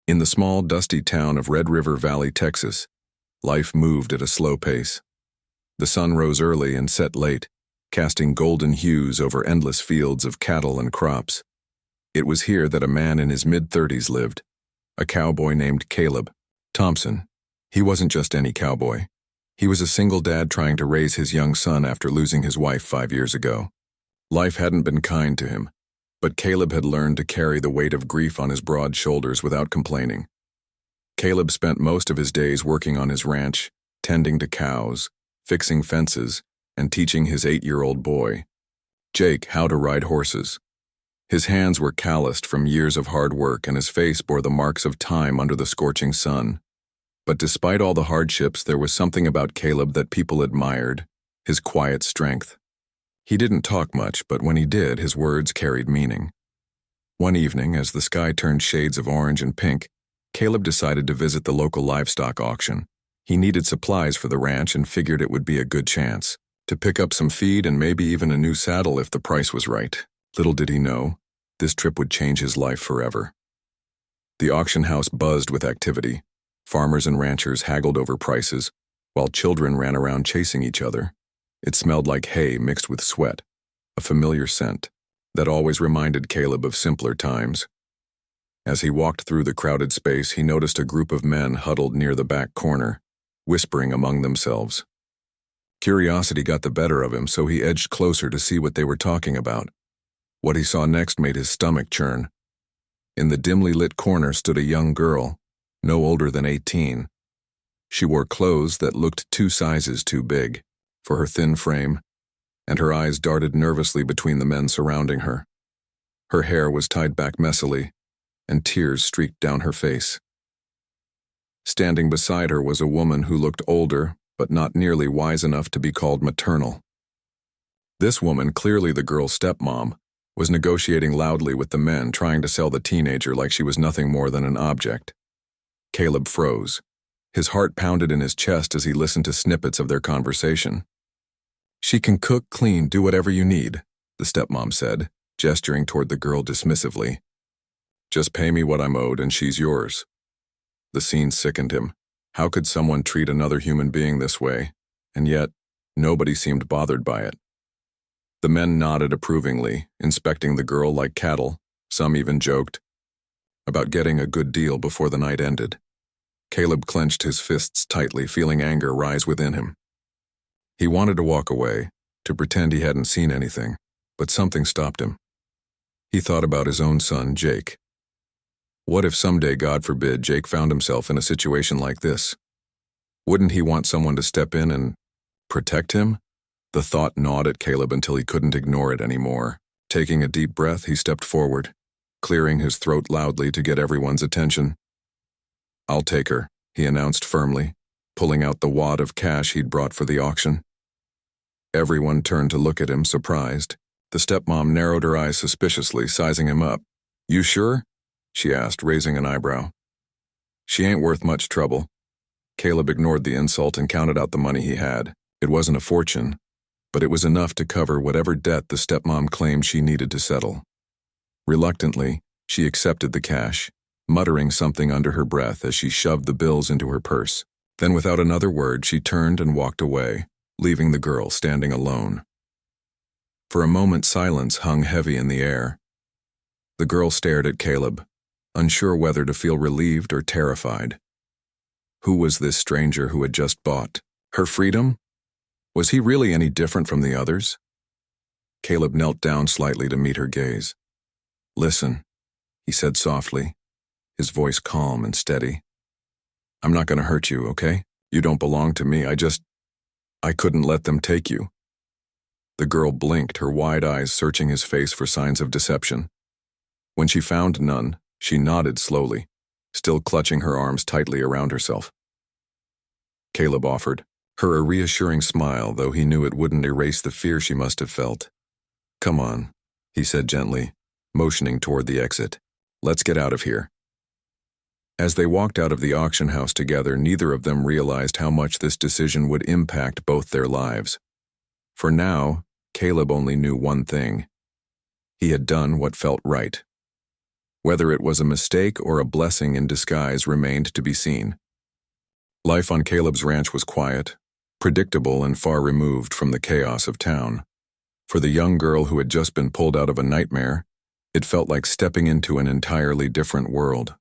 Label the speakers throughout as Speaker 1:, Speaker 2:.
Speaker 1: In the small, dusty town of Red River Valley, Texas, life moved at a slow pace. The sun rose early and set late, casting golden hues over endless fields of cattle and crops. It was here that a man in his mid-30s lived, a cowboy named Caleb Thompson. He wasn't just any cowboy. He was a single dad trying to raise his young son after losing his wife 5 years ago. Life hadn't been kind to him, but Caleb had learned to carry the weight of grief on his broad shoulders without complaining. Caleb spent most of his days working on his ranch, tending to cows, fixing fences, and teaching his 8-year-old boy, Jake, how to ride horses. His hands were calloused from years of hard work and his face bore the marks of time under the scorching sun. But despite all the hardships, there was something about Caleb that people admired, his quiet strength. He didn't talk much, but when he did, his words carried meaning. One evening, as the sky turned shades of orange and pink, Caleb decided to visit the local livestock auction. He needed supplies for the ranch and figured it would be a good chance to pick up some feed and maybe even a new saddle if the price was right. Little did he know, this trip would change his life forever. The auction house buzzed with activity. Farmers and ranchers haggled over prices, while children ran around chasing each other. It smelled like hay mixed with sweat, a familiar scent that always reminded Caleb of simpler times. As he walked through the crowded space, he noticed a group of men huddled near the back corner, whispering among themselves. Curiosity got the better of him, so he edged closer to see what they were talking about. What he saw next made his stomach churn. In the dimly lit corner stood a young girl, no older than 18. She wore clothes that looked 2 sizes too big for her thin frame, and her eyes darted nervously between the men surrounding her. Her hair was tied back messily, and tears streaked down her face. Standing beside her was a woman who looked older, but not nearly wise enough to be called maternal. This woman, clearly the girl's stepmom, was negotiating loudly with the men, trying to sell the teenager like she was nothing more than an object. Caleb froze. His heart pounded in his chest as he listened to snippets of their conversation. "She can cook, clean, do whatever you need," the stepmom said, gesturing toward the girl dismissively. "Just pay me what I'm owed and she's yours." The scene sickened him. How could someone treat another human being this way? And yet, nobody seemed bothered by it. The men nodded approvingly, inspecting the girl like cattle. Some even joked about getting a good deal before the night ended. Caleb clenched his fists tightly, feeling anger rise within him. He wanted to walk away, to pretend he hadn't seen anything, but something stopped him. He thought about his own son, Jake. What if someday, God forbid, Jake found himself in a situation like this? Wouldn't he want someone to step in and protect him? The thought gnawed at Caleb until he couldn't ignore it anymore. Taking a deep breath, he stepped forward, clearing his throat loudly to get everyone's attention. "I'll take her," he announced firmly, pulling out the wad of cash he'd brought for the auction. Everyone turned to look at him, surprised. The stepmom narrowed her eyes suspiciously, sizing him up. "You sure?" she asked, raising an eyebrow. "She ain't worth much trouble." Caleb ignored the insult and counted out the money he had. It wasn't a fortune, but it was enough to cover whatever debt the stepmom claimed she needed to settle. Reluctantly, she accepted the cash, muttering something under her breath as she shoved the bills into her purse. Then without another word, she turned and walked away, leaving the girl standing alone. For a moment, silence hung heavy in the air. The girl stared at Caleb, unsure whether to feel relieved or terrified. Who was this stranger who had just bought her freedom? Was he really any different from the others? Caleb knelt down slightly to meet her gaze. "Listen," he said softly, his voice calm and steady. "I'm not going to hurt you, okay? You don't belong to me. I couldn't let them take you." The girl blinked, her wide eyes searching his face for signs of deception. When she found none, she nodded slowly, still clutching her arms tightly around herself. Caleb offered her a reassuring smile, though he knew it wouldn't erase the fear she must have felt. "Come on," he said gently, motioning toward the exit. "Let's get out of here." As they walked out of the auction house together, neither of them realized how much this decision would impact both their lives. For now, Caleb only knew one thing. He had done what felt right. Whether it was a mistake or a blessing in disguise remained to be seen. Life on Caleb's ranch was quiet, predictable, and far removed from the chaos of town. For the young girl who had just been pulled out of a nightmare, it felt like stepping into an entirely different world.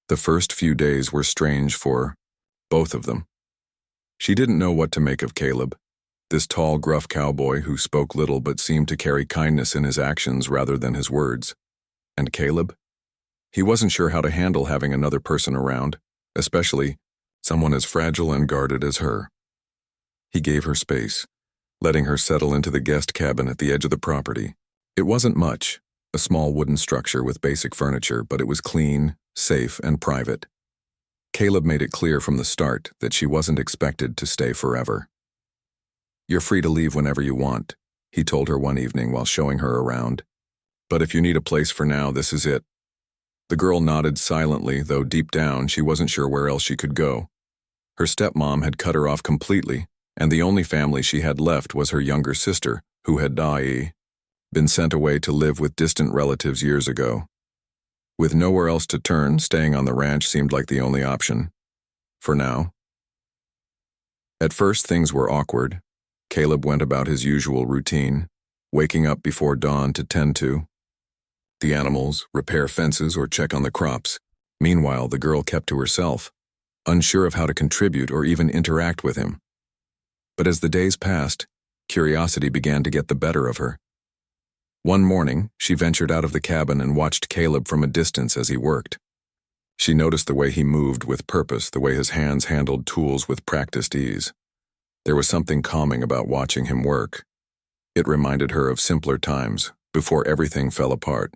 Speaker 1: The first few days were strange for both of them. She didn't know what to make of Caleb, this tall, gruff cowboy who spoke little but seemed to carry kindness in his actions rather than his words. And Caleb? He wasn't sure how to handle having another person around, especially someone as fragile and guarded as her. He gave her space, letting her settle into the guest cabin at the edge of the property. It wasn't much, a small wooden structure with basic furniture, but it was clean, safe, and private. Caleb made it clear from the start that she wasn't expected to stay forever. "You're free to leave whenever you want," he told her one evening while showing her around. "But if you need a place for now, this is it." The girl nodded silently, though deep down she wasn't sure where else she could go. Her stepmom had cut her off completely, and the only family she had left was her younger sister, who had been sent away to live with distant relatives years ago. With nowhere else to turn, staying on the ranch seemed like the only option. For now. At first, things were awkward. Caleb went about his usual routine, waking up before dawn to tend to the animals, repair fences, or check on the crops. Meanwhile, the girl kept to herself, unsure of how to contribute or even interact with him. But as the days passed, curiosity began to get the better of her. One morning, she ventured out of the cabin and watched Caleb from a distance as he worked. She noticed the way he moved with purpose, the way his hands handled tools with practiced ease. There was something calming about watching him work. It reminded her of simpler times, before everything fell apart.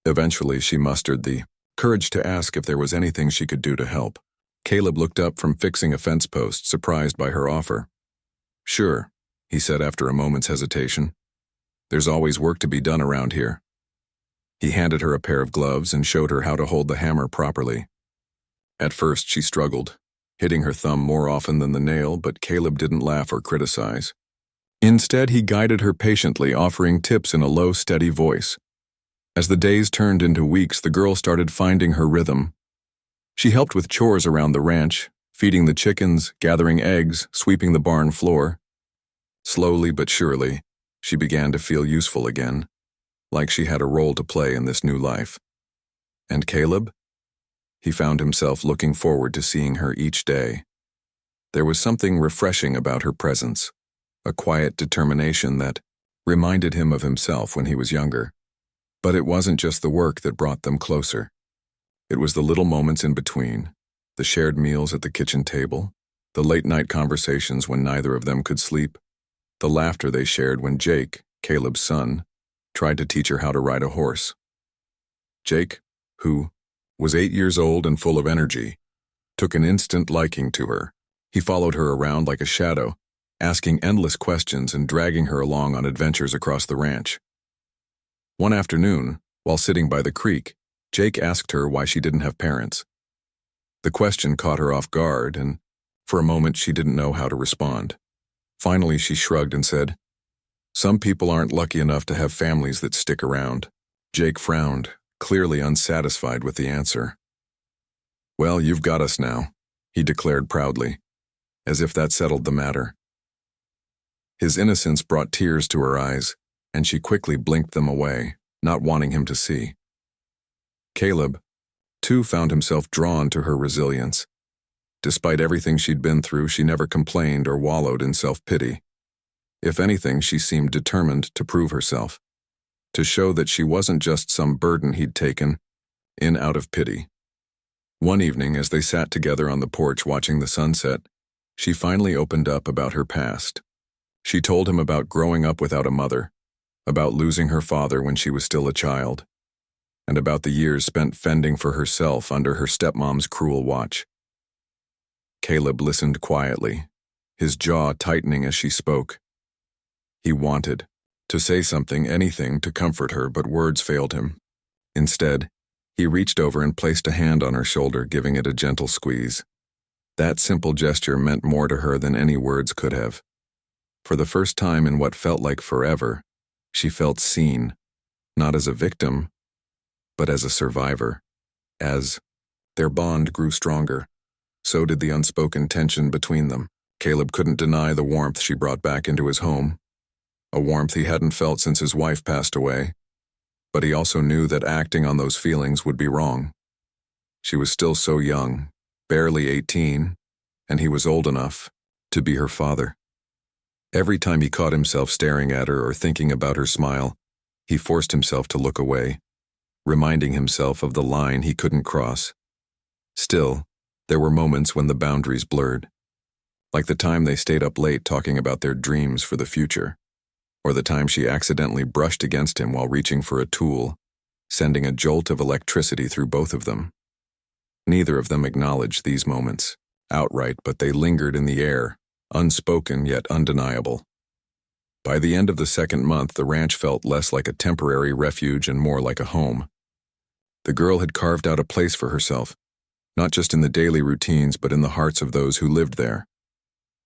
Speaker 1: Eventually, she mustered the courage to ask if there was anything she could do to help. Caleb looked up from fixing a fence post, surprised by her offer. "Sure," he said after a moment's hesitation. "There's always work to be done around here." He handed her a pair of gloves and showed her how to hold the hammer properly. At first, she struggled, hitting her thumb more often than the nail, but Caleb didn't laugh or criticize. Instead, he guided her patiently, offering tips in a low, steady voice. As the days turned into weeks, the girl started finding her rhythm. She helped with chores around the ranch, feeding the chickens, gathering eggs, sweeping the barn floor. Slowly but surely, she began to feel useful again, like she had a role to play in this new life. And Caleb? He found himself looking forward to seeing her each day. There was something refreshing about her presence, a quiet determination that reminded him of himself when he was younger. But it wasn't just the work that brought them closer. It was the little moments in between, the shared meals at the kitchen table, the late-night conversations when neither of them could sleep, the laughter they shared when Jake, Caleb's son, tried to teach her how to ride a horse. Jake, who was 8 years old and full of energy, took an instant liking to her. He followed her around like a shadow, asking endless questions and dragging her along on adventures across the ranch. One afternoon, while sitting by the creek, Jake asked her why she didn't have parents. The question caught her off guard, and for a moment she didn't know how to respond. Finally, she shrugged and said, "Some people aren't lucky enough to have families that stick around." Jake frowned, clearly unsatisfied with the answer. "Well, you've got us now," he declared proudly, as if that settled the matter. His innocence brought tears to her eyes, and she quickly blinked them away, not wanting him to see. Caleb, too, found himself drawn to her resilience. Despite everything she'd been through, she never complained or wallowed in self-pity. If anything, she seemed determined to prove herself, to show that she wasn't just some burden he'd taken in out of pity. One evening, as they sat together on the porch watching the sunset, she finally opened up about her past. She told him about growing up without a mother, about losing her father when she was still a child, and about the years spent fending for herself under her stepmom's cruel watch. Caleb listened quietly, his jaw tightening as she spoke. He wanted to say something, anything, to comfort her, but words failed him. Instead, he reached over and placed a hand on her shoulder, giving it a gentle squeeze. That simple gesture meant more to her than any words could have. For the first time in what felt like forever, she felt seen, not as a victim, but as a survivor. As their bond grew stronger, so did the unspoken tension between them. Caleb couldn't deny the warmth she brought back into his home, a warmth he hadn't felt since his wife passed away, but he also knew that acting on those feelings would be wrong. She was still so young, barely 18, and he was old enough to be her father. Every time he caught himself staring at her or thinking about her smile, he forced himself to look away, reminding himself of the line he couldn't cross. Still, there were moments when the boundaries blurred, like the time they stayed up late talking about their dreams for the future, or the time she accidentally brushed against him while reaching for a tool, sending a jolt of electricity through both of them. Neither of them acknowledged these moments outright, but they lingered in the air, unspoken yet undeniable. By the end of the second month, the ranch felt less like a temporary refuge and more like a home. The girl had carved out a place for herself, not just in the daily routines but in the hearts of those who lived there.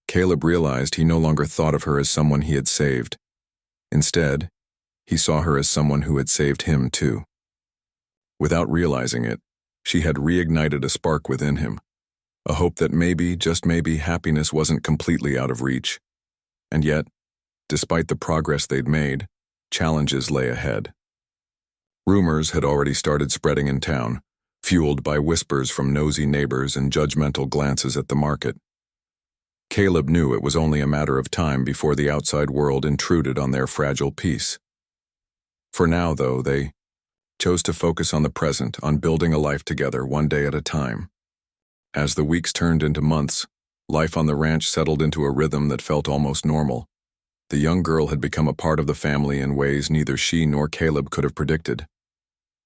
Speaker 1: Caleb realized he no longer thought of her as someone he had saved. Instead, he saw her as someone who had saved him too. Without realizing it, she had reignited a spark within him, a hope that maybe, just maybe, happiness wasn't completely out of reach. And yet, despite the progress they'd made, challenges lay ahead. Rumors had already started spreading in town, fueled by whispers from nosy neighbors and judgmental glances at the market. Caleb knew it was only a matter of time before the outside world intruded on their fragile peace. For now, though, they chose to focus on the present, on building a life together one day at a time. As the weeks turned into months, life on the ranch settled into a rhythm that felt almost normal. The young girl had become a part of the family in ways neither she nor Caleb could have predicted.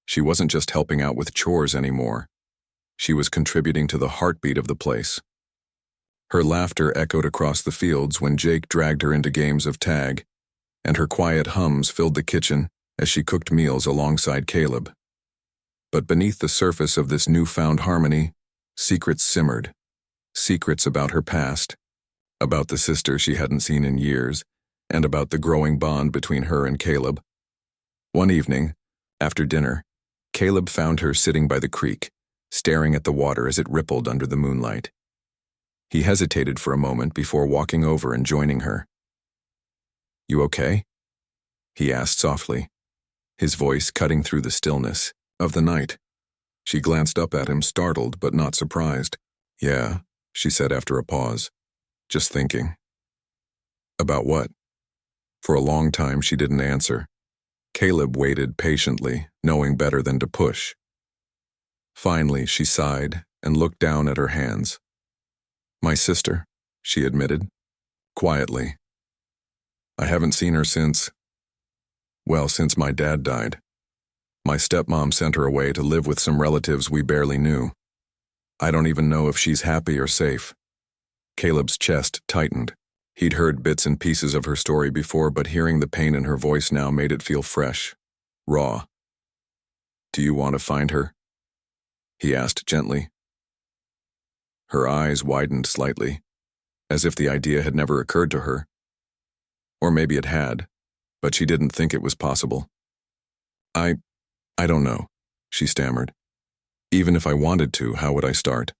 Speaker 1: She wasn't just helping out with chores anymore. She was contributing to the heartbeat of the place. Her laughter echoed across the fields when Jake dragged her into games of tag, and her quiet hums filled the kitchen as she cooked meals alongside Caleb. But beneath the surface of this newfound harmony, secrets simmered. Secrets about her past, about the sister she hadn't seen in years, and about the growing bond between her and Caleb. One evening, after dinner, Caleb found her sitting by the creek, staring at the water as it rippled under the moonlight. He hesitated for a moment before walking over and joining her. "You okay?" he asked softly, his voice cutting through the stillness of the night. She glanced up at him, startled but not surprised. "Yeah," she said after a pause. "Just thinking." "About what?" For a long time she didn't answer. Caleb waited patiently, knowing better than to push. Finally, she sighed and looked down at her hands. "My sister," she admitted, quietly. "I haven't seen her since my dad died. My stepmom sent her away to live with some relatives we barely knew. I don't even know if she's happy or safe." Caleb's chest tightened. He'd heard bits and pieces of her story before, but hearing the pain in her voice now made it feel fresh, raw. "Do you want to find her?" he asked gently. Her eyes widened slightly, as if the idea had never occurred to her. Or maybe it had, but she didn't think it was possible. I don't know," she stammered. "Even if I wanted to, how would I start?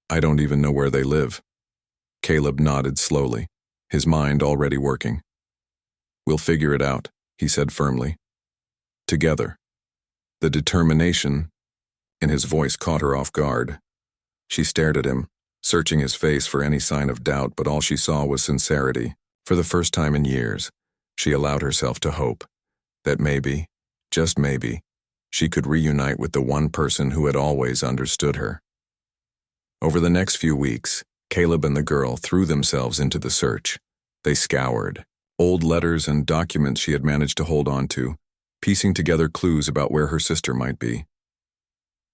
Speaker 1: I don't even know where they live." Caleb nodded slowly, his mind already working. "We'll figure it out," he said firmly. "Together." The determination in his voice caught her off guard. She stared at him, searching his face for any sign of doubt, but all she saw was sincerity. For the first time in years, she allowed herself to hope that maybe, just maybe, she could reunite with the one person who had always understood her. Over the next few weeks, Caleb and the girl threw themselves into the search. They scoured old letters and documents she had managed to hold on to, piecing together clues about where her sister might be.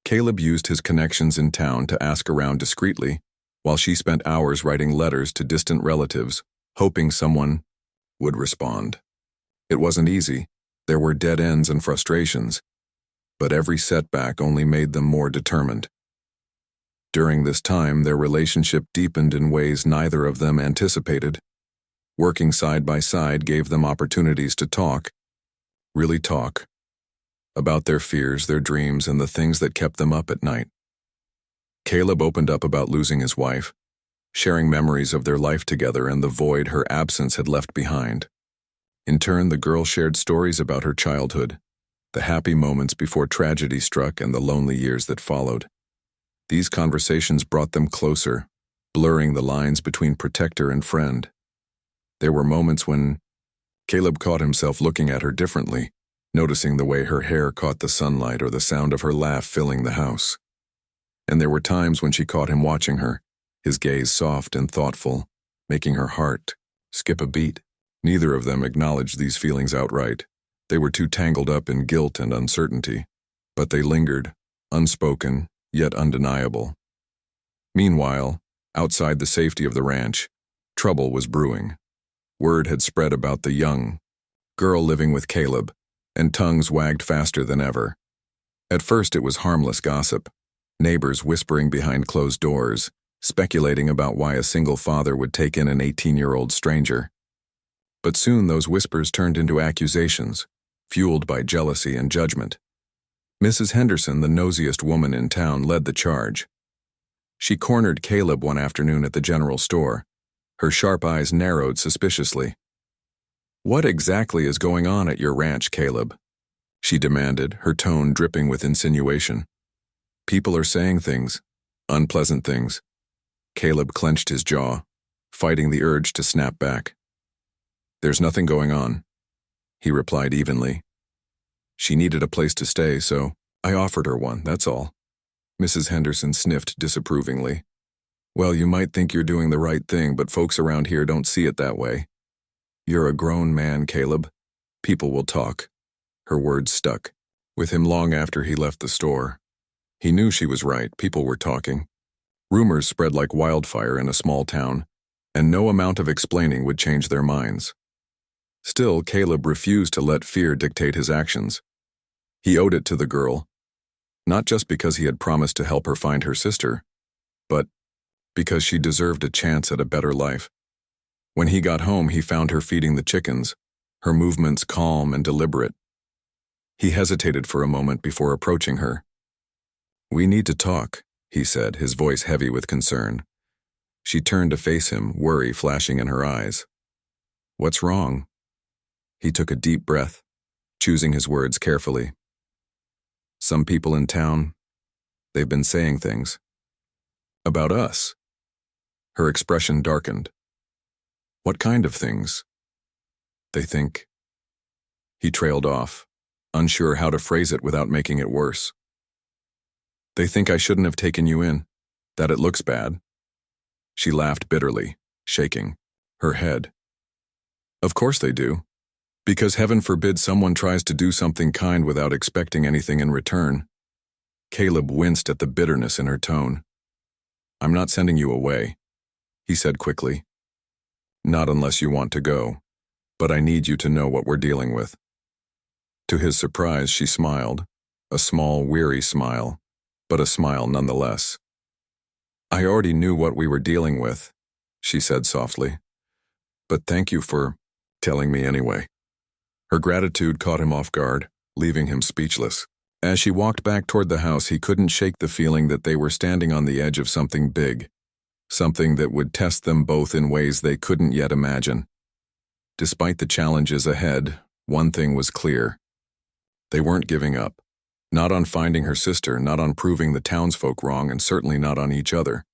Speaker 1: Caleb used his connections in town to ask around discreetly, while she spent hours writing letters to distant relatives, hoping someone would respond. It wasn't easy. There were dead ends and frustrations, but every setback only made them more determined. During this time, their relationship deepened in ways neither of them anticipated. Working side by side gave them opportunities to talk, really talk. about their fears, their dreams, and the things that kept them up at night. Caleb opened up about losing his wife, sharing memories of their life together and the void her absence had left behind. In turn, the girl shared stories about her childhood, the happy moments before tragedy struck and the lonely years that followed. These conversations brought them closer, blurring the lines between protector and friend. There were moments when Caleb caught himself looking at her differently, noticing the way her hair caught the sunlight or the sound of her laugh filling the house. And there were times when she caught him watching her, his gaze soft and thoughtful, making her heart skip a beat. Neither of them acknowledged these feelings outright. They were too tangled up in guilt and uncertainty, but they lingered, unspoken, yet undeniable. Meanwhile, outside the safety of the ranch, trouble was brewing. Word had spread about the young girl living with Caleb, and tongues wagged faster than ever. At first it was harmless gossip, neighbors whispering behind closed doors, speculating about why a single father would take in an 18-year-old stranger. But soon those whispers turned into accusations, fueled by jealousy and judgment. Mrs. Henderson, the nosiest woman in town, led the charge. She cornered Caleb one afternoon at the general store. Her sharp eyes narrowed suspiciously. "What exactly is going on at your ranch, Caleb?" she demanded, her tone dripping with insinuation. "People are saying things, unpleasant things." Caleb clenched his jaw, fighting the urge to snap back. "There's nothing going on," he replied evenly. "She needed a place to stay, so I offered her one, that's all." Mrs. Henderson sniffed disapprovingly. "Well, you might think you're doing the right thing, but folks around here don't see it that way. You're a grown man, Caleb. People will talk." Her words stuck with him long after he left the store. He knew she was right, people were talking. Rumors spread like wildfire in a small town, and no amount of explaining would change their minds. Still, Caleb refused to let fear dictate his actions. He owed it to the girl, not just because he had promised to help her find her sister, but because she deserved a chance at a better life. When he got home, he found her feeding the chickens, her movements calm and deliberate. He hesitated for a moment before approaching her. "We need to talk," he said, his voice heavy with concern. She turned to face him, worry flashing in her eyes. "What's wrong?" He took a deep breath, choosing his words carefully. "Some people in town, they've been saying things. About us." Her expression darkened. "What kind of things?" "They think." He trailed off, unsure how to phrase it without making it worse. "They think I shouldn't have taken you in, that it looks bad." She laughed bitterly, shaking her head. "Of course they do. Because heaven forbid someone tries to do something kind without expecting anything in return." Caleb winced at the bitterness in her tone. "I'm not sending you away," he said quickly. "Not unless you want to go, but I need you to know what we're dealing with." To his surprise, she smiled, a small, weary smile, but a smile nonetheless. "I already knew what we were dealing with," she said softly. "But thank you for telling me anyway." Her gratitude caught him off guard, leaving him speechless. As she walked back toward the house, he couldn't shake the feeling that they were standing on the edge of something big, something that would test them both in ways they couldn't yet imagine. Despite the challenges ahead, one thing was clear. They weren't giving up. Not on finding her sister, not on proving the townsfolk wrong, and certainly not on each other.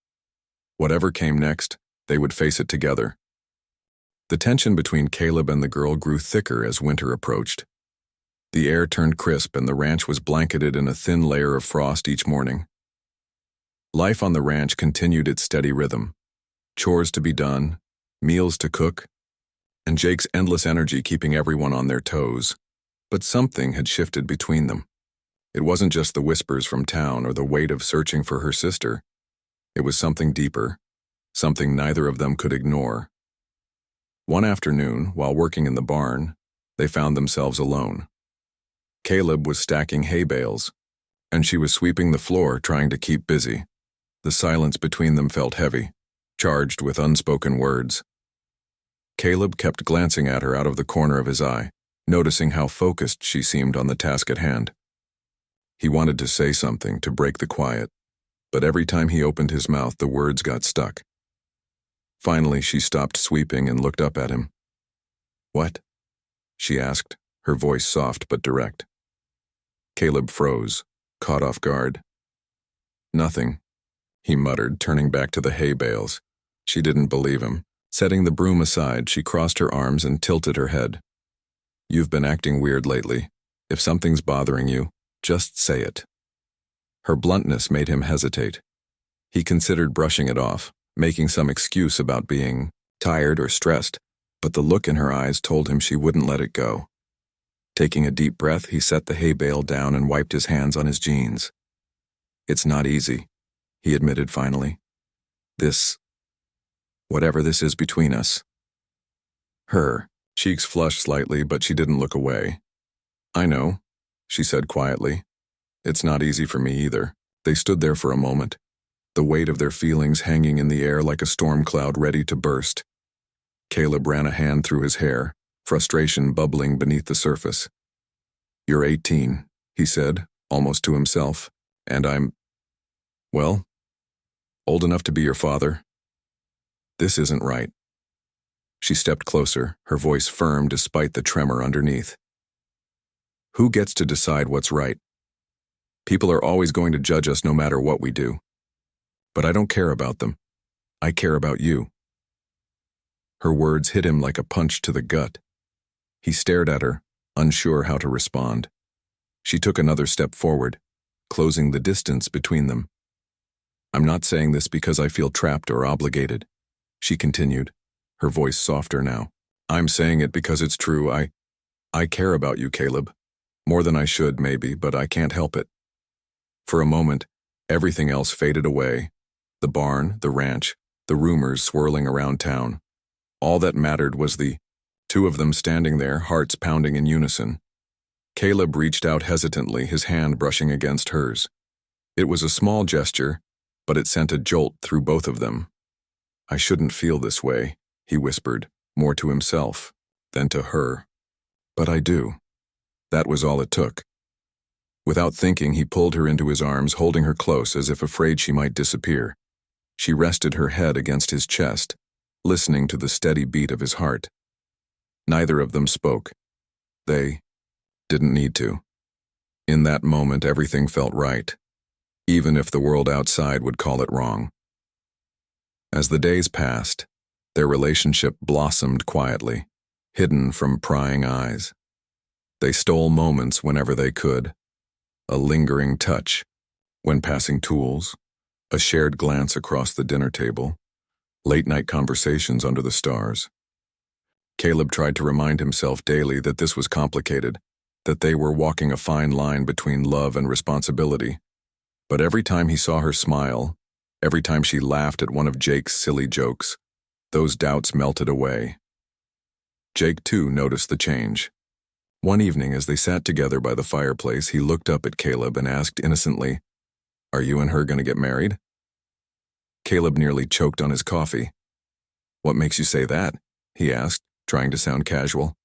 Speaker 1: Whatever came next, they would face it together. The tension between Caleb and the girl grew thicker as winter approached. The air turned crisp and the ranch was blanketed in a thin layer of frost each morning. Life on the ranch continued its steady rhythm. Chores to be done, meals to cook, and Jake's endless energy keeping everyone on their toes. But something had shifted between them. It wasn't just the whispers from town or the weight of searching for her sister. It was something deeper, something neither of them could ignore. One afternoon, while working in the barn, they found themselves alone. Caleb was stacking hay bales, and she was sweeping the floor trying to keep busy. The silence between them felt heavy, charged with unspoken words. Caleb kept glancing at her out of the corner of his eye, noticing how focused she seemed on the task at hand. He wanted to say something to break the quiet, but every time he opened his mouth, the words got stuck. Finally, she stopped sweeping and looked up at him. "What?" she asked, her voice soft but direct. Caleb froze, caught off guard. "Nothing," he muttered, turning back to the hay bales. She didn't believe him. Setting the broom aside, she crossed her arms and tilted her head. "You've been acting weird lately. If something's bothering you, just say it." Her bluntness made him hesitate. He considered brushing it off, making some excuse about being tired or stressed, but the look in her eyes told him she wouldn't let it go. Taking a deep breath, he set the hay bale down and wiped his hands on his jeans. "It's not easy," he admitted finally. Whatever this is between us." Her cheeks flushed slightly, but she didn't look away. "I know," she said quietly. "It's not easy for me either." They stood there for a moment, the weight of their feelings hanging in the air like a storm cloud ready to burst. Caleb ran a hand through his hair, frustration bubbling beneath the surface. "You're 18, he said, almost to himself, "and well, old enough to be your father. This isn't right." She stepped closer, her voice firm despite the tremor underneath. "Who gets to decide what's right? People are always going to judge us no matter what we do. But I don't care about them. I care about you." Her words hit him like a punch to the gut. He stared at her, unsure how to respond. She took another step forward, closing the distance between them. "I'm not saying this because I feel trapped or obligated," she continued, her voice softer now. "I'm saying it because it's true. I care about you, Caleb. More than I should, maybe, but I can't help it." For a moment, everything else faded away. The barn, the ranch, the rumors swirling around town. All that mattered was the two of them standing there, hearts pounding in unison. Caleb reached out hesitantly, his hand brushing against hers. It was a small gesture, but it sent a jolt through both of them. "I shouldn't feel this way," he whispered, more to himself than to her. "But I do." That was all it took. Without thinking, he pulled her into his arms, holding her close as if afraid she might disappear. She rested her head against his chest, listening to the steady beat of his heart. Neither of them spoke. They didn't need to. In that moment, everything felt right, even if the world outside would call it wrong. As the days passed, their relationship blossomed quietly, hidden from prying eyes. They stole moments whenever they could. A lingering touch when passing tools, a shared glance across the dinner table, late-night conversations under the stars. Caleb tried to remind himself daily that this was complicated, that they were walking a fine line between love and responsibility. But every time he saw her smile, every time she laughed at one of Jake's silly jokes, those doubts melted away. Jake, too, noticed the change. One evening, as they sat together by the fireplace, he looked up at Caleb and asked innocently, "Are you and her going to get married?" Caleb nearly choked on his coffee. "What makes you say that?" he asked, trying to sound casual.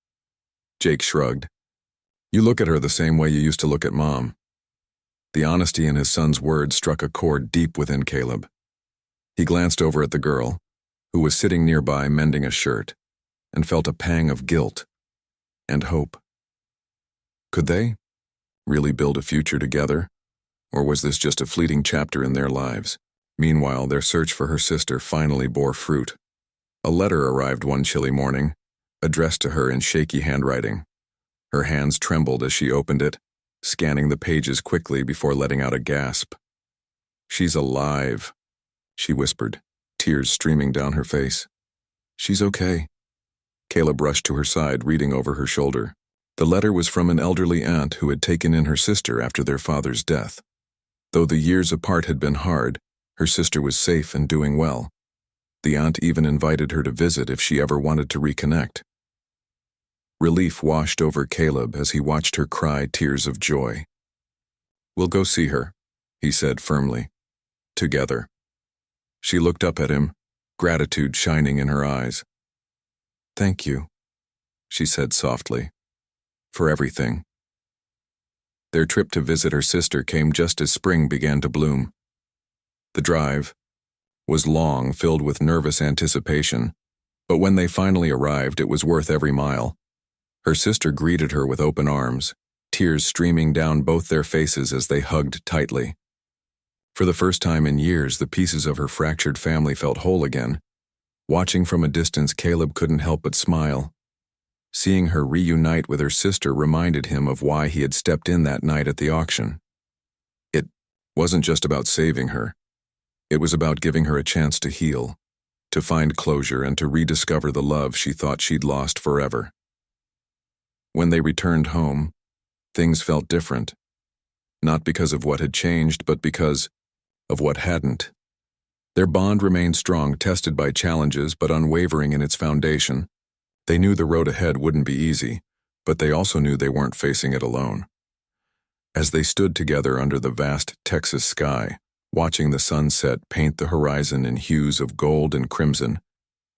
Speaker 1: Jake shrugged. "You look at her the same way you used to look at Mom." The honesty in his son's words struck a chord deep within Caleb. He glanced over at the girl, who was sitting nearby mending a shirt, and felt a pang of guilt and hope. Could they really build a future together, or was this just a fleeting chapter in their lives? Meanwhile, their search for her sister finally bore fruit. A letter arrived one chilly morning, addressed to her in shaky handwriting. Her hands trembled as she opened it, scanning the pages quickly before letting out a gasp. "She's alive," she whispered, tears streaming down her face. "She's okay." Caleb rushed to her side, reading over her shoulder. The letter was from an elderly aunt who had taken in her sister after their father's death. Though the years apart had been hard, her sister was safe and doing well. The aunt even invited her to visit if she ever wanted to reconnect. Relief washed over Caleb as he watched her cry tears of joy. "We'll go see her," he said firmly. "Together." She looked up at him, gratitude shining in her eyes. "Thank you," she said softly, "for everything." Their trip to visit her sister came just as spring began to bloom. The drive was long, filled with nervous anticipation, but when they finally arrived, it was worth every mile. Her sister greeted her with open arms, tears streaming down both their faces as they hugged tightly. For the first time in years, the pieces of her fractured family felt whole again. Watching from a distance, Caleb couldn't help but smile. Seeing her reunite with her sister reminded him of why he had stepped in that night at the auction. It wasn't just about saving her. It was about giving her a chance to heal, to find closure, and to rediscover the love she thought she'd lost forever. When they returned home, things felt different. Not because of what had changed, but because of what hadn't. Their bond remained strong, tested by challenges, but unwavering in its foundation. They knew the road ahead wouldn't be easy, but they also knew they weren't facing it alone. As they stood together under the vast Texas sky, watching the sunset paint the horizon in hues of gold and crimson,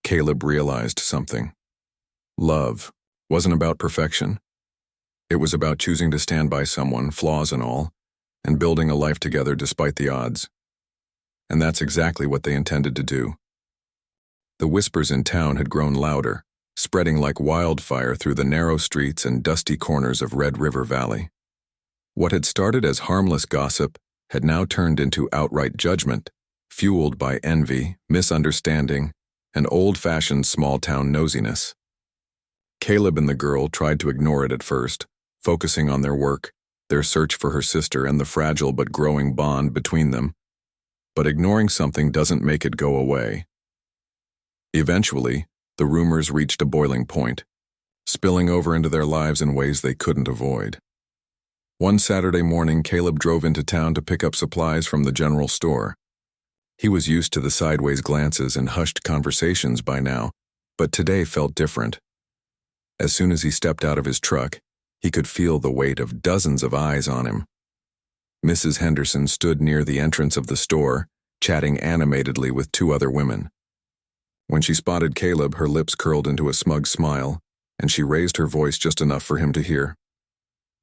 Speaker 1: Caleb realized something. Love wasn't about perfection. It was about choosing to stand by someone, flaws and all, and building a life together despite the odds. And that's exactly what they intended to do. The whispers in town had grown louder, spreading like wildfire through the narrow streets and dusty corners of Red River Valley. What had started as harmless gossip had now turned into outright judgment, fueled by envy, misunderstanding, and old-fashioned small-town nosiness. Caleb and the girl tried to ignore it at first, focusing on their work, their search for her sister, and the fragile but growing bond between them. But ignoring something doesn't make it go away. Eventually, the rumors reached a boiling point, spilling over into their lives in ways they couldn't avoid. One Saturday morning, Caleb drove into town to pick up supplies from the general store. He was used to the sideways glances and hushed conversations by now, but today felt different. As soon as he stepped out of his truck, he could feel the weight of dozens of eyes on him. Mrs. Henderson stood near the entrance of the store, chatting animatedly with two other women. When she spotted Caleb, her lips curled into a smug smile, and she raised her voice just enough for him to hear.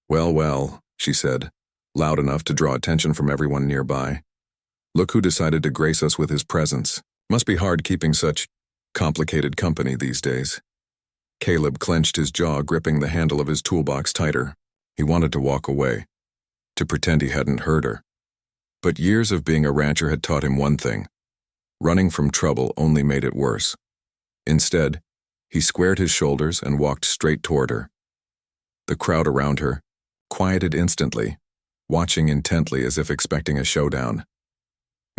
Speaker 1: "Well, well," she said, loud enough to draw attention from everyone nearby. "Look who decided to grace us with his presence. Must be hard keeping such complicated company these days." Caleb clenched his jaw, gripping the handle of his toolbox tighter. He wanted to walk away, to pretend he hadn't heard her. But years of being a rancher had taught him one thing. Running from trouble only made it worse. Instead, he squared his shoulders and walked straight toward her. The crowd around her quieted instantly, watching intently as if expecting a showdown.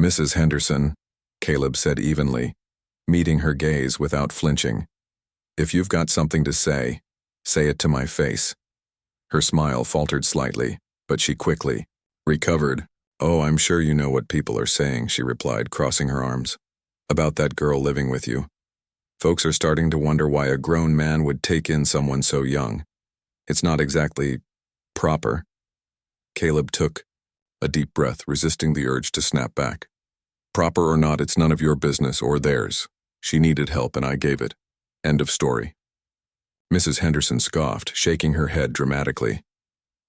Speaker 1: "Mrs. Henderson," Caleb said evenly, meeting her gaze without flinching. "If you've got something to say it to my face." Her smile faltered slightly, but she quickly recovered. "Oh, I'm sure you know what people are saying," she replied, crossing her arms. "About that girl living with you. Folks are starting to wonder why a grown man would take in someone so young. It's not exactly proper." Caleb took a deep breath, resisting the urge to snap back. "Proper or not, it's none of your business or theirs. She needed help and I gave it. End of story." Mrs. Henderson scoffed, shaking her head dramatically.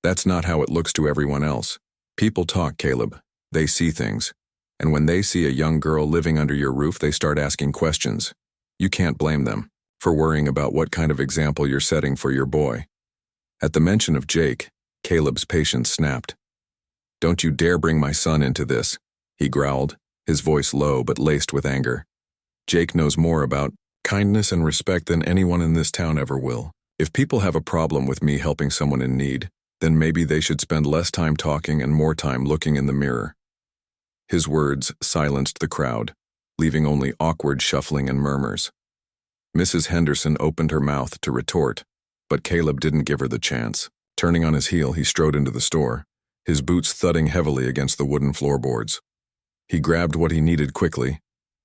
Speaker 1: "That's not how it looks to everyone else. People talk, Caleb. They see things. And when they see a young girl living under your roof, they start asking questions. You can't blame them for worrying about what kind of example you're setting for your boy." At the mention of Jake, Caleb's patience snapped. "Don't you dare bring my son into this," he growled, his voice low but laced with anger. "Jake knows more about kindness and respect than anyone in this town ever will. If people have a problem with me helping someone in need, then maybe they should spend less time talking and more time looking in the mirror." His words silenced the crowd, leaving only awkward shuffling and murmurs. Mrs. Henderson opened her mouth to retort, but Caleb didn't give her the chance. Turning on his heel, he strode into the store, his boots thudding heavily against the wooden floorboards. He grabbed what he needed quickly,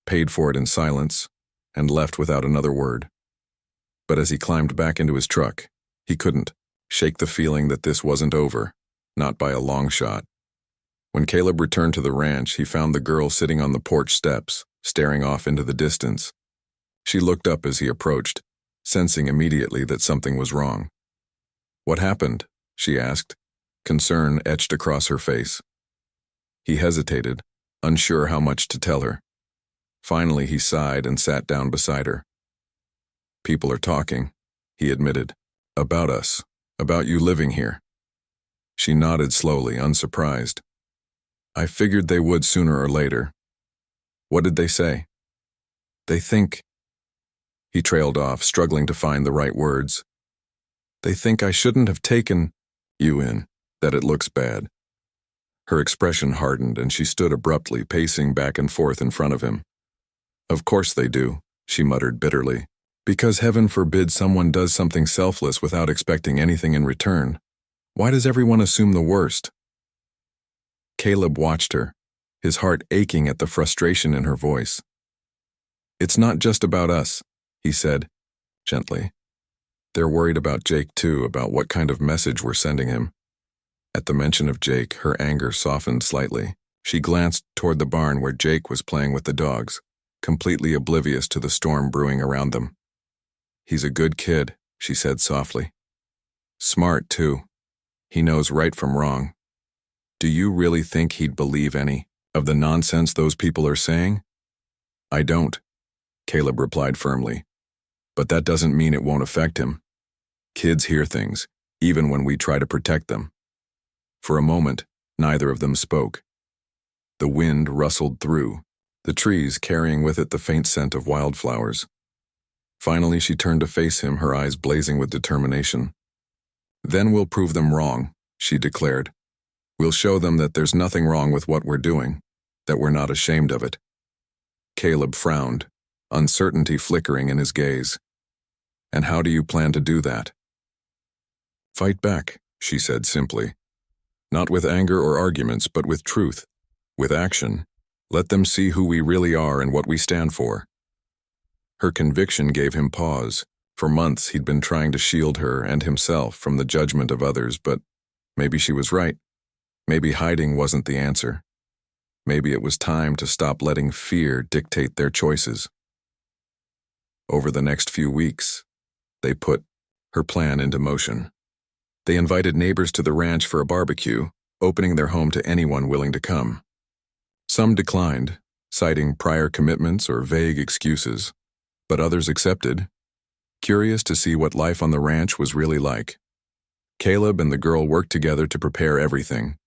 Speaker 1: paid for it in silence, and left without another word. But as he climbed back into his truck, he couldn't shake the feeling that this wasn't over, not by a long shot. When Caleb returned to the ranch, he found the girl sitting on the porch steps, staring off into the distance. She looked up as he approached, sensing immediately that something was wrong. "What happened?" she asked, Concern etched across her face. He hesitated, unsure how much to tell her. Finally, he sighed and sat down beside her. "People are talking," he admitted. "About us. About you living here." She nodded slowly, unsurprised. "I figured they would sooner or later." "What did they say?" "They think—" He trailed off, struggling to find the right words. "They think I shouldn't have taken you in, that it looks bad." Her expression hardened, and she stood abruptly, pacing back and forth in front of him. "Of course they do," she muttered bitterly. "Because heaven forbid someone does something selfless without expecting anything in return. Why does everyone assume the worst?" Caleb watched her, his heart aching at the frustration in her voice. "It's not just about us," he said, gently. "They're worried about Jake too, about what kind of message we're sending him." At the mention of Jake, her anger softened slightly. She glanced toward the barn where Jake was playing with the dogs, completely oblivious to the storm brewing around them. "He's a good kid," she said softly. "Smart, too. He knows right from wrong. Do you really think he'd believe any of the nonsense those people are saying?" "I don't," Caleb replied firmly. "But that doesn't mean it won't affect him. Kids hear things, even when we try to protect them." For a moment, neither of them spoke. The wind rustled through, the trees carrying with it the faint scent of wildflowers. Finally, she turned to face him, her eyes blazing with determination. "Then we'll prove them wrong," she declared. "We'll show them that there's nothing wrong with what we're doing, that we're not ashamed of it." Caleb frowned, uncertainty flickering in his gaze. "And how do you plan to do that?" "Fight back," she said simply. "Not with anger or arguments, but with truth, with action. Let them see who we really are and what we stand for." Her conviction gave him pause. For months he'd been trying to shield her and himself from the judgment of others, but maybe she was right. Maybe hiding wasn't the answer. Maybe it was time to stop letting fear dictate their choices. Over the next few weeks, they put her plan into motion. They invited neighbors to the ranch for a barbecue, opening their home to anyone willing to come. Some declined, citing prior commitments or vague excuses, but others accepted, curious to see what life on the ranch was really like. Caleb and the girl worked together to prepare everything,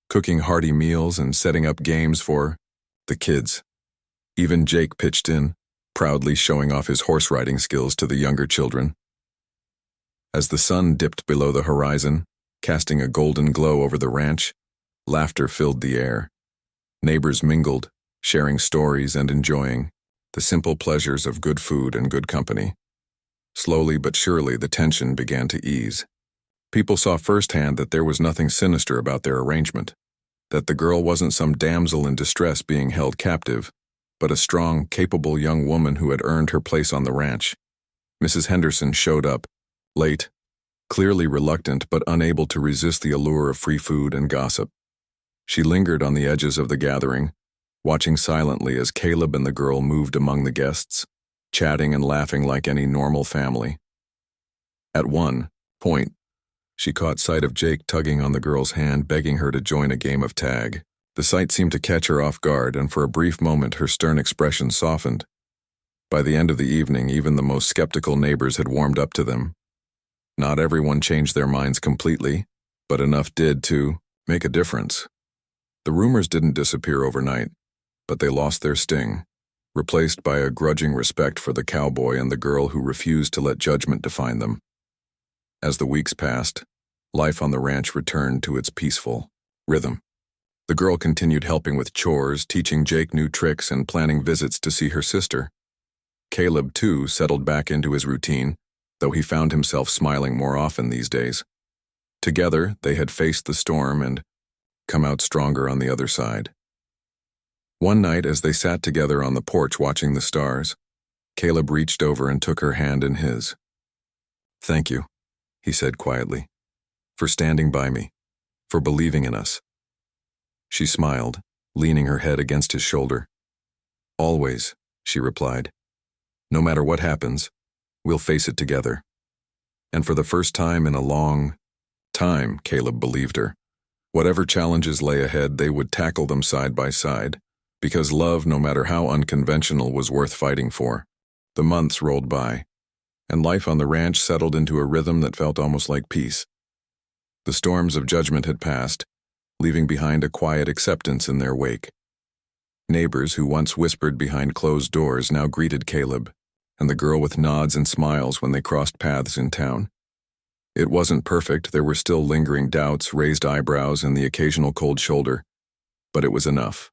Speaker 1: cooking hearty meals and setting up games for the kids. Even Jake pitched in, proudly showing off his horse riding skills to the younger children. As the sun dipped below the horizon, casting a golden glow over the ranch, laughter filled the air. Neighbors mingled, sharing stories and enjoying the simple pleasures of good food and good company. Slowly but surely, the tension began to ease. People saw firsthand that there was nothing sinister about their arrangement, that the girl wasn't some damsel in distress being held captive, but a strong, capable young woman who had earned her place on the ranch. Mrs. Henderson showed up, late, clearly reluctant but unable to resist the allure of free food and gossip. She lingered on the edges of the gathering, watching silently as Caleb and the girl moved among the guests, chatting and laughing like any normal family. At one point, she caught sight of Jake tugging on the girl's hand, begging her to join a game of tag. The sight seemed to catch her off guard, and for a brief moment her stern expression softened. By the end of the evening, even the most skeptical neighbors had warmed up to them. Not everyone changed their minds completely, but enough did to make a difference. The rumors didn't disappear overnight, but they lost their sting, replaced by a grudging respect for the cowboy and the girl who refused to let judgment define them. As the weeks passed, life on the ranch returned to its peaceful rhythm. The girl continued helping with chores, teaching Jake new tricks, and planning visits to see her sister. Caleb, too, settled back into his routine, though he found himself smiling more often these days. Together, they had faced the storm and come out stronger on the other side. One night, as they sat together on the porch watching the stars, Caleb reached over and took her hand in his. "Thank you," he said quietly, "for standing by me, for believing in us." She smiled, leaning her head against his shoulder. "Always," she replied. "No matter what happens, we'll face it together." And for the first time in a long time, Caleb believed her. Whatever challenges lay ahead, they would tackle them side by side, because love, no matter how unconventional, was worth fighting for. The months rolled by, and life on the ranch settled into a rhythm that felt almost like peace. The storms of judgment had passed, leaving behind a quiet acceptance in their wake. Neighbors who once whispered behind closed doors now greeted Caleb, and the girl with nods and smiles when they crossed paths in town. It wasn't perfect, there were still lingering doubts, raised eyebrows, and the occasional cold shoulder, but it was enough.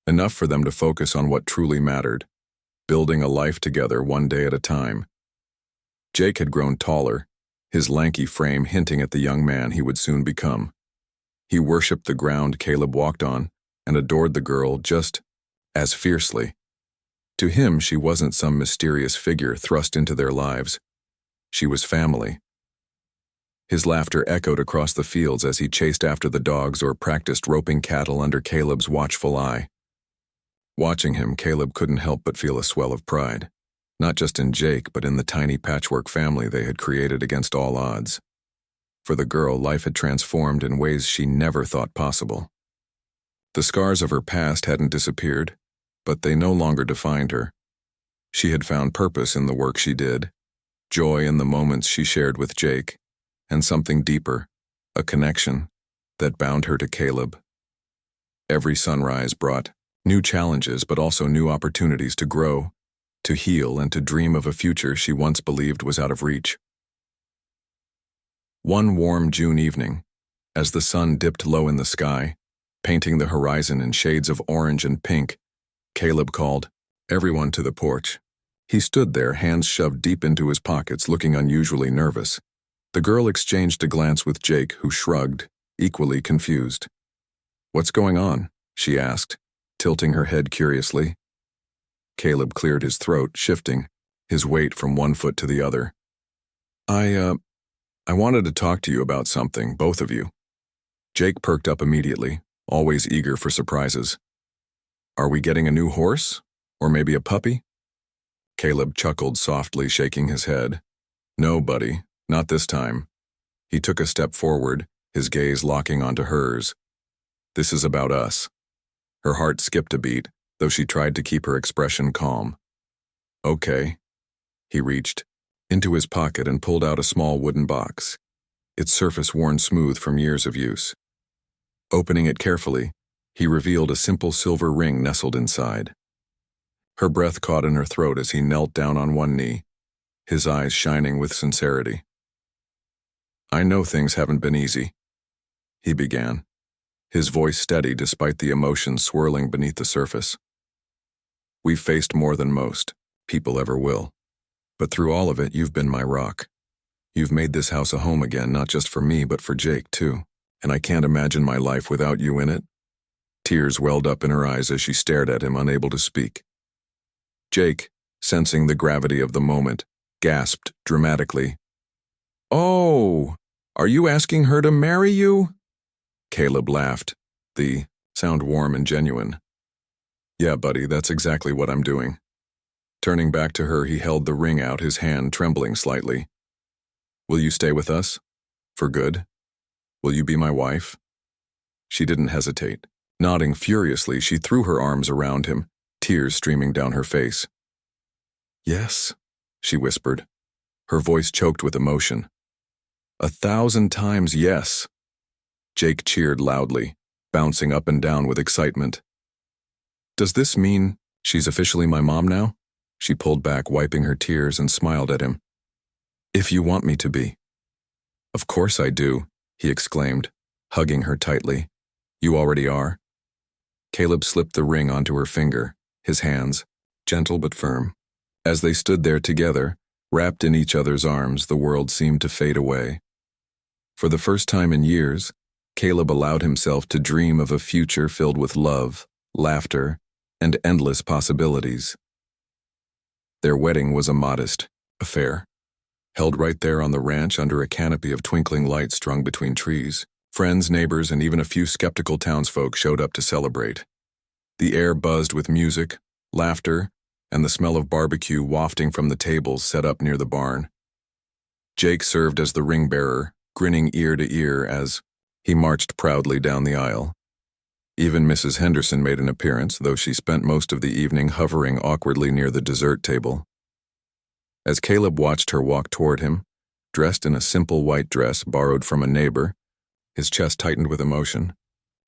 Speaker 1: Enough for them to focus on what truly mattered, building a life together one day at a time. Jake had grown taller, his lanky frame hinting at the young man he would soon become. He worshipped the ground Caleb walked on and adored the girl just as fiercely. To him, she wasn't some mysterious figure thrust into their lives. She was family. His laughter echoed across the fields as he chased after the dogs or practiced roping cattle under Caleb's watchful eye. Watching him, Caleb couldn't help but feel a swell of pride, not just in Jake, but in the tiny patchwork family they had created against all odds. For the girl, life had transformed in ways she never thought possible. The scars of her past hadn't disappeared, but they no longer defined her. She had found purpose in the work she did, joy in the moments she shared with Jake, and something deeper, a connection, that bound her to Caleb. Every sunrise brought new challenges, but also new opportunities to grow, to heal, and to dream of a future she once believed was out of reach. One warm June evening, as the sun dipped low in the sky, painting the horizon in shades of orange and pink, Caleb called everyone to the porch. He stood there, hands shoved deep into his pockets, looking unusually nervous. The girl exchanged a glance with Jake, who shrugged, equally confused. "What's going on?" she asked, tilting her head curiously. Caleb cleared his throat, shifting, his weight from one foot to the other. I wanted to talk to you about something, both of you." Jake perked up immediately, always eager for surprises. "Are we getting a new horse? Or maybe a puppy?" Caleb chuckled softly, shaking his head. "No, buddy, not this time." He took a step forward, his gaze locking onto hers. "This is about us." Her heart skipped a beat, though she tried to keep her expression calm. "Okay." He reached into his pocket and pulled out a small wooden box, its surface worn smooth from years of use. Opening it carefully, he revealed a simple silver ring nestled inside. Her breath caught in her throat as he knelt down on one knee, his eyes shining with sincerity. "I know things haven't been easy," he began, his voice steady despite the emotions swirling beneath the surface. "We've faced more than most people ever will. But through all of it, you've been my rock. You've made this house a home again, not just for me, but for Jake, too. And I can't imagine my life without you in it." Tears welled up in her eyes as she stared at him, unable to speak. Jake, sensing the gravity of the moment, gasped dramatically. "Oh, are you asking her to marry you?" Caleb laughed, the sound warm and genuine. "Yeah, buddy, that's exactly what I'm doing." Turning back to her, he held the ring out, his hand trembling slightly. "Will you stay with us? For good? Will you be my wife?" She didn't hesitate. Nodding furiously, she threw her arms around him, tears streaming down her face. "Yes," she whispered, her voice choked with emotion. 1,000 times yes." Jake cheered loudly, bouncing up and down with excitement. "Does this mean she's officially my mom now?" She pulled back, wiping her tears, and smiled at him. "If you want me to be." "Of course I do," he exclaimed, hugging her tightly. "You already are." Caleb slipped the ring onto her finger, his hands, gentle but firm. As they stood there together, wrapped in each other's arms, the world seemed to fade away. For the first time in years, Caleb allowed himself to dream of a future filled with love, laughter, and endless possibilities. Their wedding was a modest affair, held right there on the ranch under a canopy of twinkling lights strung between trees. Friends, neighbors, and even a few skeptical townsfolk showed up to celebrate. The air buzzed with music, laughter, and the smell of barbecue wafting from the tables set up near the barn. Jake served as the ring bearer, grinning ear to ear as He marched proudly down the aisle. Even Mrs. Henderson made an appearance, though she spent most of the evening hovering awkwardly near the dessert table. As Caleb watched her walk toward him, dressed in a simple white dress borrowed from a neighbor, his chest tightened with emotion.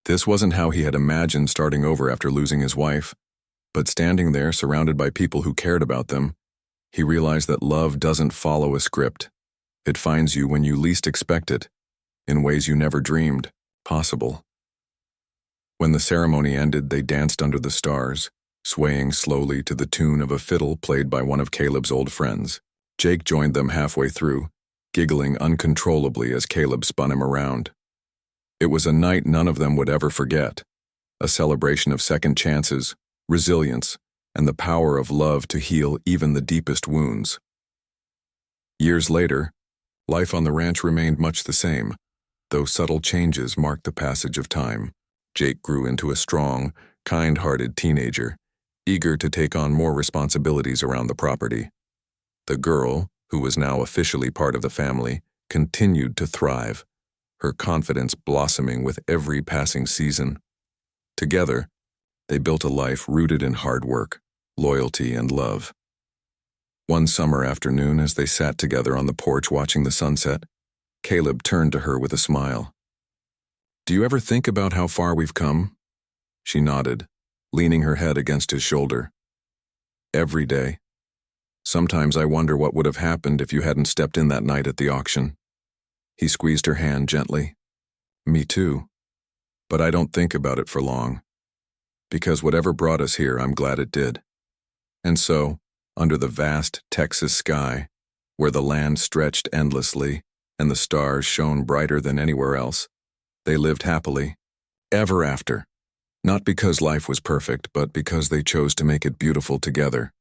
Speaker 1: This wasn't how he had imagined starting over after losing his wife, but standing there surrounded by people who cared about them, he realized that love doesn't follow a script. It finds you when you least expect it, in ways you never dreamed possible. When the ceremony ended, they danced under the stars, swaying slowly to the tune of a fiddle played by one of Caleb's old friends. Jake joined them halfway through, giggling uncontrollably as Caleb spun him around. It was a night none of them would ever forget, a celebration of second chances, resilience, and the power of love to heal even the deepest wounds. Years later, life on the ranch remained much the same, though subtle changes marked the passage of time. Jake grew into a strong, kind-hearted teenager, eager to take on more responsibilities around the property. The girl, who was now officially part of the family, continued to thrive, her confidence blossoming with every passing season. Together, they built a life rooted in hard work, loyalty, and love. One summer afternoon, as they sat together on the porch watching the sunset, Caleb turned to her with a smile. "Do you ever think about how far we've come?" She nodded, leaning her head against his shoulder. "Every day. Sometimes I wonder what would have happened if you hadn't stepped in that night at the auction." He squeezed her hand gently. "Me too. But I don't think about it for long. Because whatever brought us here, I'm glad it did." And so, under the vast Texas sky, where the land stretched endlessly and the stars shone brighter than anywhere else, they lived happily, ever after, not because life was perfect, but because they chose to make it beautiful together.